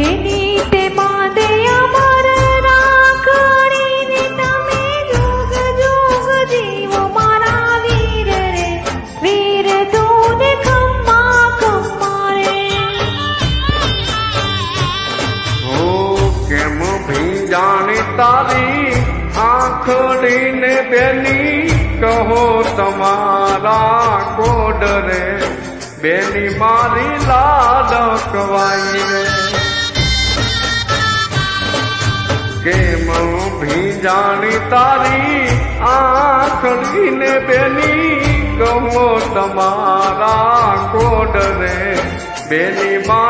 બેની તે માદે અમર રાખડીને તમે જોગ જોગ જીવો મારા વીર રે, વીર તું ને ખમ્મા ખમ્મા રે. હો કેમ ભીંજાણી તારી આંખડીને બેની કહો તમારા કોડ રે, બેની મારી લાડકવાઈ રે. કેમ ભીંજાણી તારી આંખડીને બેની કહો તમારા કોડ રે, બેની મારી